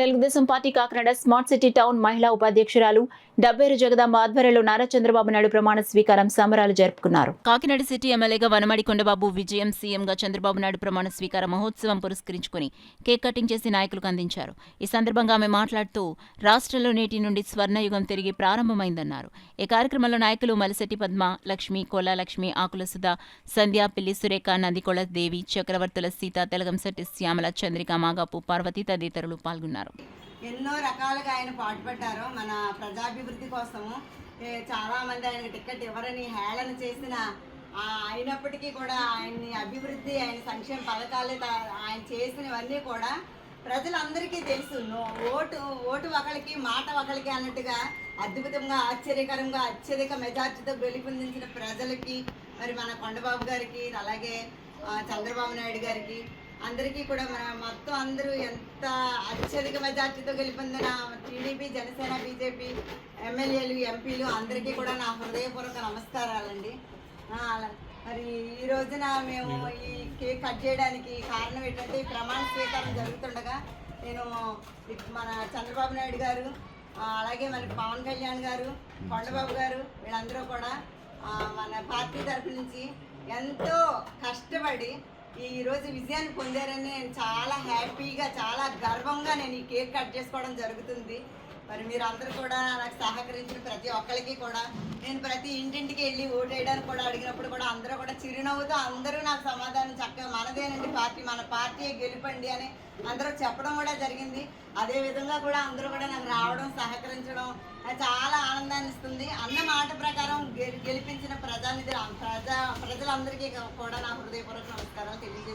Telugu Desam party Kakinada smart city town మహిళా ఉపాధ్యక్షురాలు డబ్బేరు జగదాంబ ఆధ్వర్యంలో నారా చంద్రబాబు నాయుడు ప్రమాణ స్వీకారం సంబరాలు జరుపుకున్నారు. కాకినాడ సిటీ ఎమ్మెల్యేగా వనమాడి కొండబాబు విజయం, సీఎంగా చంద్రబాబు నాయుడు ప్రమాణ స్వీకార మహోత్సవం పురస్కరించుకుని కేక్ కటింగ్ చేసి నాయకులకు అందించారు. ఈ సందర్భంగా ఆమె మాట్లాడుతూ రాష్ట్రంలో నేటి నుండి స్వర్ణయుగం తిరిగి ప్రారంభమైందన్నారు. ఈ కార్యక్రమంలో నాయకులు మలిశెట్టి పద్మ, లక్ష్మి, కోలా లక్ష్మి, ఆకుల సుధా, సంధ్య, పిల్లి సురేఖ, నందికొళ దేవి, చక్రవర్తుల సీత, తెలగంశెట్టి శ్యామల, చంద్రిక, మాగాపు పార్వతి తదితరులు పాల్గొన్నారు. ఎన్నో రకాలుగా ఆయన పాటుపడ్డారు మన ప్రజాభివృద్ధి కోసము. చాలామంది ఆయనకు టికెట్ ఇవ్వరని హేళన చేసిన అయినప్పటికీ కూడా ఆయన్ని అభివృద్ధి, ఆయన సంక్షేమ పథకాలు ఆయన చేసినవన్నీ కూడా ప్రజలందరికీ తెలుసు. ఓటు ఒకరికి మాట ఒకరికి అన్నట్టుగా అద్భుతంగా, ఆశ్చర్యకరంగా, అత్యధిక మెజార్టీతో గెలుపొందించిన ప్రజలకి, మరి మన కొండబాబు గారికి, అలాగే చంద్రబాబు నాయుడు గారికి అందరికీ కూడా మన మొత్తం అందరూ ఎంత అత్యధిక మెజార్టీతో గెలుపొందిన టీడీపీ, జనసేన, బీజేపీ ఎమ్మెల్యేలు, ఎంపీలు అందరికీ కూడా నా హృదయపూర్వక నమస్కారాలండి. మరి ఈ రోజున మేము ఈ కేక్ కట్ చేయడానికి కారణం ఏంటంటే, ఈ ప్రమాణ స్వీకారం జరుగుతుండగా నేను మన చంద్రబాబు నాయుడు గారు, అలాగే మన పవన్ కళ్యాణ్ గారు, కొండబాబు గారు వీళ్ళందరూ కూడా మన పార్టీ తరఫు నుంచి ఎంతో కష్టపడి ఈరోజు విజయాన్ని పొందారని నేను చాలా హ్యాపీగా, చాలా గర్వంగా నేను ఈ కేక్ కట్ చేసుకోవడం జరుగుతుంది. మరి మీరు అందరూ కూడా నాకు సహకరించిన ప్రతి ఒక్కరికి కూడా నేను ప్రతి ఇంటింటికి వెళ్ళి ఓటు వేయడానికి కూడా అడిగినప్పుడు కూడా అందరూ కూడా చిరునవ్వుతో అందరూ నాకు సమాధానం చక్కగా మనదేనండి పార్టీ, మన పార్టీయే గెలుపండి అని అందరూ చెప్పడం కూడా జరిగింది. అదేవిధంగా కూడా అందరూ కూడా నాకు రావడం, సహకరించడం చాలా ఆనందాన్ని ఇస్తుంది. అన్న మాట ప్రకారం గెలిపించిన ప్రజలందరికీ కూడా నా హృదయపూర్వక నమస్కారాలు తెలియజేస్తాను.